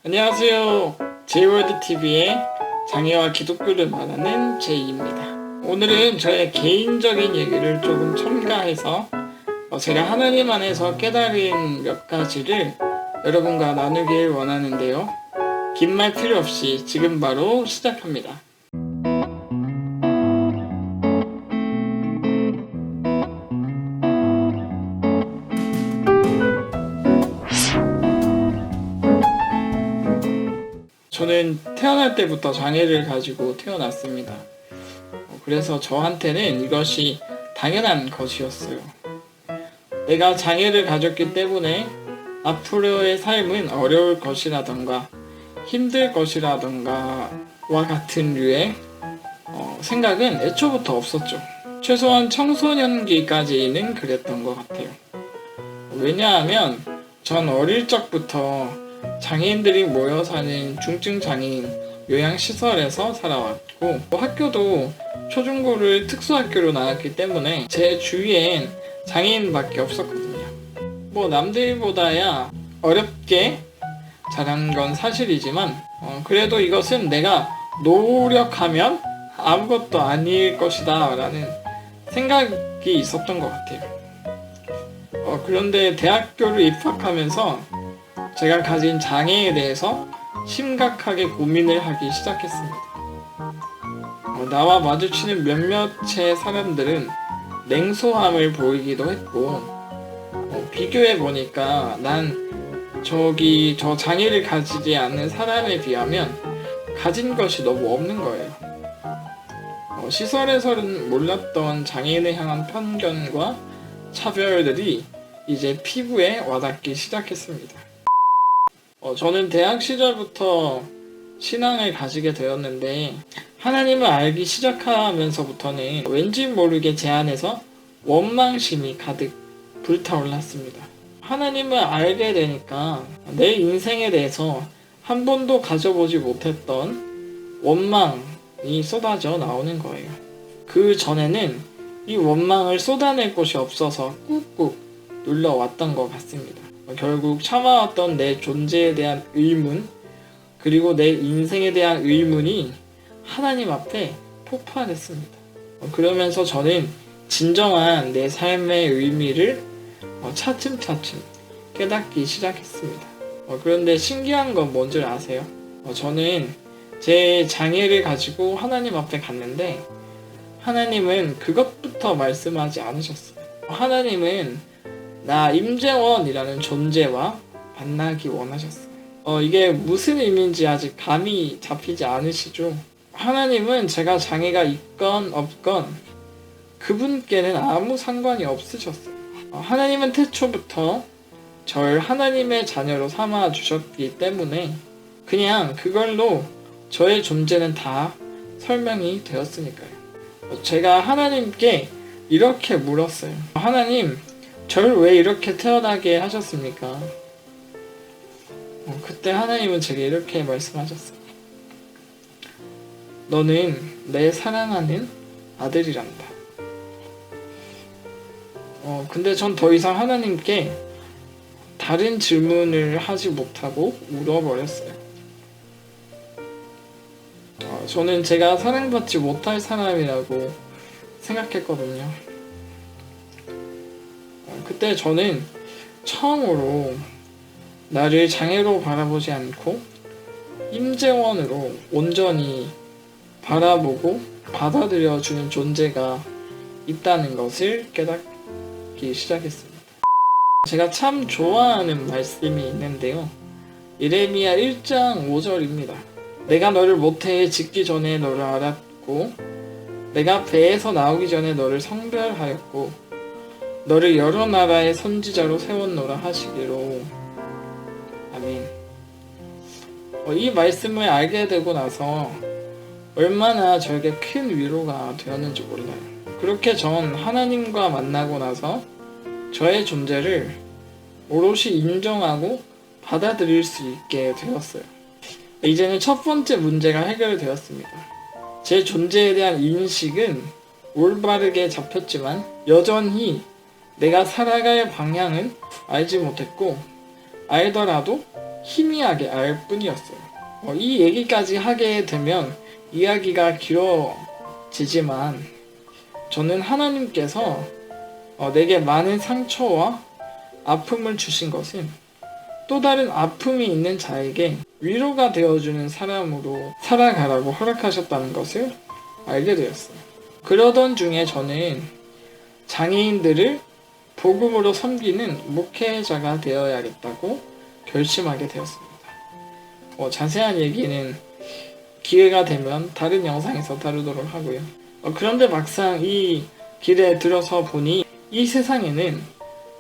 안녕하세요. 제이월드TV의 장애와 기독교를 말하는 제이입니다. 오늘은 저의 개인적인 얘기를 조금 첨가해서 제가 하나님 안에서 깨달은 몇 가지를 여러분과 나누길 원하는데요. 긴 말 필요 없이 지금 바로 시작합니다. 저는 태어날 때부터 장애를 가지고 태어났습니다. 그래서 저한테는 이것이 당연한 것이었어요. 내가 장애를 가졌기 때문에 앞으로의 삶은 어려울 것이라던가 힘들 것이라던가 와 같은 류의 생각은 애초부터 없었죠. 최소한 청소년기까지는 그랬던 것 같아요. 왜냐하면 전 어릴 적부터 장애인들이 모여 사는 중증 장애인 요양시설에서 살아왔고 학교도 초중고를 특수학교로 나왔기 때문에 제 주위엔 장애인밖에 없었거든요. 남들보다야 어렵게 자란 건 사실이지만 그래도 이것은 내가 노력하면 아무것도 아닐 것이다 라는 생각이 있었던 것 같아요. 그런데 대학교를 입학하면서 제가 가진 장애에 대해서 심각하게 고민을 하기 시작했습니다. 나와 마주치는 몇몇의 사람들은 냉소함을 보이기도 했고 비교해보니까 난 저 장애를 가지지 않는 사람에 비하면 가진 것이 너무 없는 거예요. 시설에서는 몰랐던 장애인에 향한 편견과 차별들이 이제 피부에 와닿기 시작했습니다. 저는 대학 시절부터 신앙을 가지게 되었는데 하나님을 알기 시작하면서부터는 왠지 모르게 제 안에서 원망심이 가득 불타올랐습니다. 하나님을 알게 되니까 내 인생에 대해서 한 번도 가져보지 못했던 원망이 쏟아져 나오는 거예요. 그 전에는 이 원망을 쏟아낼 곳이 없어서 꾹꾹 눌러왔던 것 같습니다. 결국 참아왔던 내 존재에 대한 의문, 그리고 내 인생에 대한 의문이 하나님 앞에 폭발했습니다. 그러면서 저는 진정한 내 삶의 의미를 차츰차츰 깨닫기 시작했습니다. 그런데 신기한 건 뭔지 아세요? 저는 제 장애를 가지고 하나님 앞에 갔는데 하나님은 그것부터 말씀하지 않으셨어요. 하나님은 나 임재원이라는 존재와 만나기 원하셨어요. 이게 무슨 의미인지 아직 감이 잡히지 않으시죠? 하나님은 제가 장애가 있건 없건 그분께는 아무 상관이 없으셨어요. 하나님은 태초부터 절 하나님의 자녀로 삼아 주셨기 때문에 그냥 그걸로 저의 존재는 다 설명이 되었으니까요. 제가 하나님께 이렇게 물었어요. 하나님, 저를 왜 이렇게 태어나게 하셨습니까? 그때 하나님은 제게 이렇게 말씀하셨어요. 너는 내 사랑하는 아들이란다. 근데 전 더 이상 하나님께 다른 질문을 하지 못하고 울어버렸어요. 저는 제가 사랑받지 못할 사람이라고 생각했거든요. 그때 저는 처음으로 나를 장애로 바라보지 않고 임재원으로 온전히 바라보고 받아들여주는 존재가 있다는 것을 깨닫기 시작했습니다. 제가 참 좋아하는 말씀이 있는데요. 예레미야 1장 5절입니다. 내가 너를 모태에 짓기 전에 너를 알았고 내가 배에서 나오기 전에 너를 성별하였고 너를 여러 나라의 선지자로 세웠노라 하시기로. 아멘. 이 말씀을 알게 되고 나서 얼마나 저에게 큰 위로가 되었는지 몰라요. 그렇게 전 하나님과 만나고 나서 저의 존재를 오롯이 인정하고 받아들일 수 있게 되었어요. 이제는 첫 번째 문제가 해결되었습니다. 제 존재에 대한 인식은 올바르게 잡혔지만 여전히 내가 살아갈 방향은 알지 못했고 알더라도 희미하게 알 뿐이었어요. 이 얘기까지 하게 되면 이야기가 길어지지만 저는 하나님께서 내게 많은 상처와 아픔을 주신 것은 또 다른 아픔이 있는 자에게 위로가 되어주는 사람으로 살아가라고 허락하셨다는 것을 알게 되었어요. 그러던 중에 저는 장애인들을 복음으로 섬기는 목회자가 되어야겠다고 결심하게 되었습니다. 자세한 얘기는 기회가 되면 다른 영상에서 다루도록 하고요. 그런데 막상 이 길에 들어서 보니 이 세상에는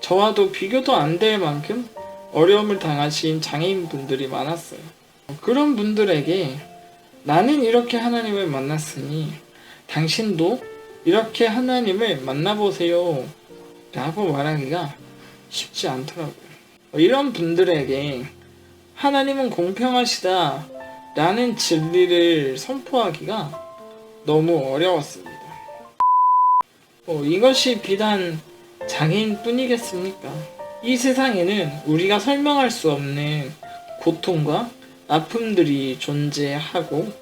저와도 비교도 안 될 만큼 어려움을 당하신 장애인분들이 많았어요. 그런 분들에게 나는 이렇게 하나님을 만났으니 당신도 이렇게 하나님을 만나보세요 라고 말하기가 쉽지 않더라고요. 이런 분들에게 하나님은 공평하시다 라는 진리를 선포하기가 너무 어려웠습니다. 이것이 비단 장애인 뿐이겠습니까? 이 세상에는 우리가 설명할 수 없는 고통과 아픔들이 존재하고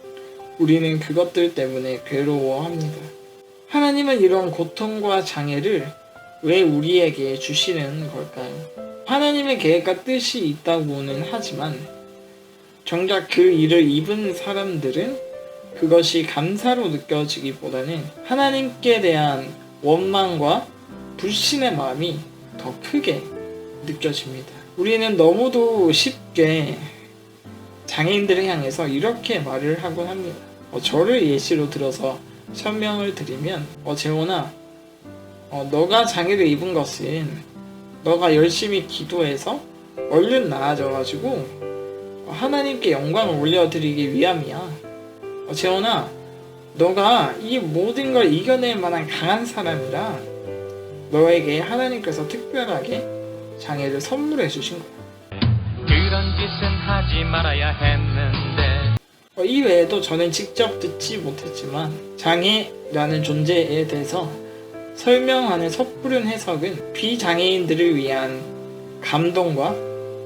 우리는 그것들 때문에 괴로워합니다. 하나님은 이런 고통과 장애를 왜 우리에게 주시는 걸까요? 하나님의 계획과 뜻이 있다고는 하지만 정작 그 일을 입은 사람들은 그것이 감사로 느껴지기보다는 하나님께 대한 원망과 불신의 마음이 더 크게 느껴집니다. 우리는 너무도 쉽게 장애인들을 향해서 이렇게 말을 하곤 합니다. 저를 예시로 들어서 설명을 드리면 재원아, 너가 장애를 입은 것은 너가 열심히 기도해서 얼른 나아져가지고 하나님께 영광을 올려드리기 위함이야. 재원아, 너가 이 모든 걸 이겨낼 만한 강한 사람이라 너에게 하나님께서 특별하게 장애를 선물해 주신 거야. 그런 짓은 하지 말아야 했는데. 이 외에도 저는 직접 듣지 못했지만 장애라는 존재에 대해서 설명하는 섣부른 해석은 비장애인들을 위한 감동과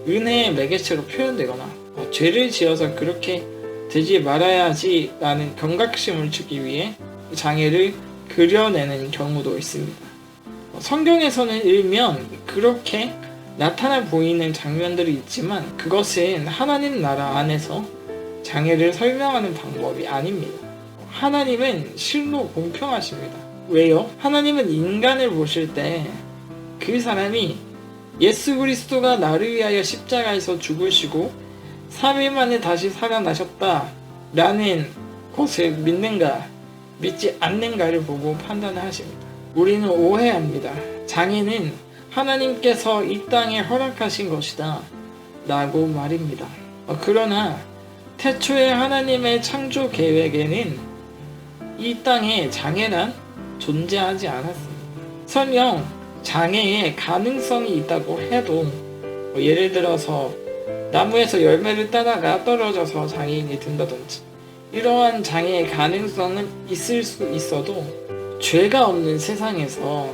은혜의 매개체로 표현되거나 죄를 지어서 그렇게 되지 말아야지 라는 경각심을 주기 위해 장애를 그려내는 경우도 있습니다. 성경에서는 일면 그렇게 나타나 보이는 장면들이 있지만 그것은 하나님 나라 안에서 장애를 설명하는 방법이 아닙니다. 하나님은 실로 공평하십니다. 왜요? 하나님은 인간을 보실 때 그 사람이 예수 그리스도가 나를 위하여 십자가에서 죽으시고 3일 만에 다시 살아나셨다 라는 것을 믿는가 믿지 않는가를 보고 판단을 하십니다. 우리는 오해합니다. 장애는 하나님께서 이 땅에 허락하신 것이다 라고 말입니다. 그러나 태초에 하나님의 창조 계획에는 이 땅에 장애란 존재하지 않았습니다. 설령 장애에 가능성이 있다고 해도 예를 들어서 나무에서 열매를 따다가 떨어져서 장애인이 된다든지 이러한 장애의 가능성은 있을 수 있어도 죄가 없는 세상에서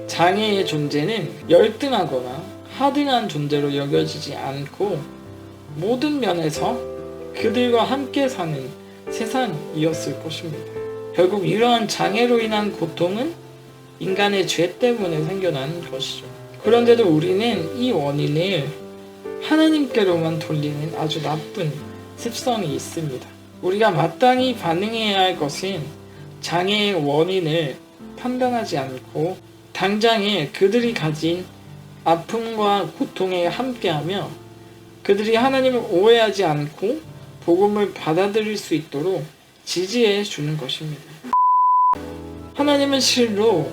장애의 존재는 열등하거나 하등한 존재로 여겨지지 않고 모든 면에서 그들과 함께 사는 세상이었을 것입니다. 결국 이러한 장애로 인한 고통은 인간의 죄 때문에 생겨난 것이죠. 그런데도 우리는 이 원인을 하나님께로만 돌리는 아주 나쁜 습성이 있습니다. 우리가 마땅히 반응해야 할 것은 장애의 원인을 판단하지 않고 당장에 그들이 가진 아픔과 고통에 함께하며 그들이 하나님을 오해하지 않고 복음을 받아들일 수 있도록 지지해 주는 것입니다. 하나님은 실로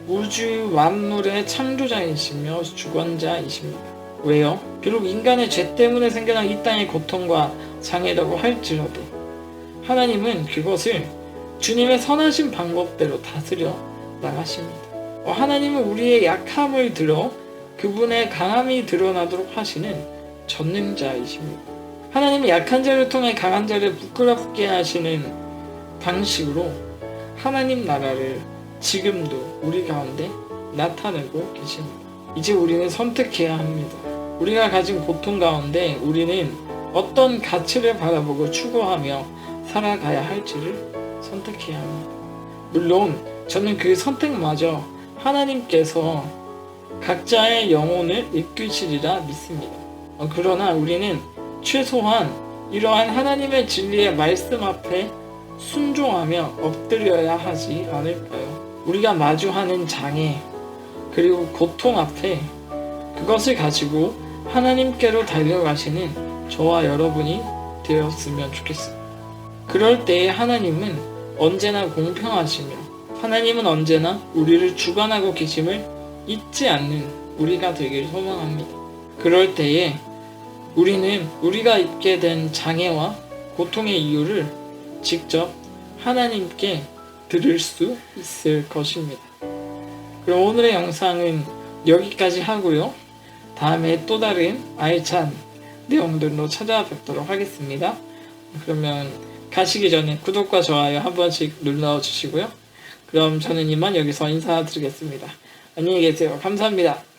우주 만물의 창조자이시며 주권자이십니다. 왜요? 비록 인간의 죄 때문에 생겨난 이 땅의 고통과 장애라고 할지라도 하나님은 그것을 주님의 선하신 방법대로 다스려 나가십니다. 하나님은 우리의 약함을 들어 그분의 강함이 드러나도록 하시는 전능자이십니다. 하나님은 약한 자를 통해 강한 자를 부끄럽게 하시는 방식으로 하나님 나라를 지금도 우리 가운데 나타내고 계십니다. 이제 우리는 선택해야 합니다. 우리가 가진 고통 가운데 우리는 어떤 가치를 바라보고 추구하며 살아가야 할지를 선택해야 합니다. 물론 저는 그 선택마저 하나님께서 각자의 영혼을 이끄시리라 믿습니다. 그러나 우리는 최소한 이러한 하나님의 진리의 말씀 앞에 순종하며 엎드려야 하지 않을까요? 우리가 마주하는 장애 그리고 고통 앞에 그것을 가지고 하나님께로 달려가시는 저와 여러분이 되었으면 좋겠습니다. 그럴 때에 하나님은 언제나 공평하시며 하나님은 언제나 우리를 주관하고 계심을 잊지 않는 우리가 되길 소망합니다. 그럴 때에 우리는 우리가 입게 된 장애와 고통의 이유를 직접 하나님께 들을 수 있을 것입니다. 그럼 오늘의 영상은 여기까지 하고요. 다음에 또 다른 알찬 내용들로 찾아뵙도록 하겠습니다. 그러면 가시기 전에 구독과 좋아요 한 번씩 눌러주시고요. 그럼 저는 이만 여기서 인사드리겠습니다. 안녕히 계세요. 감사합니다.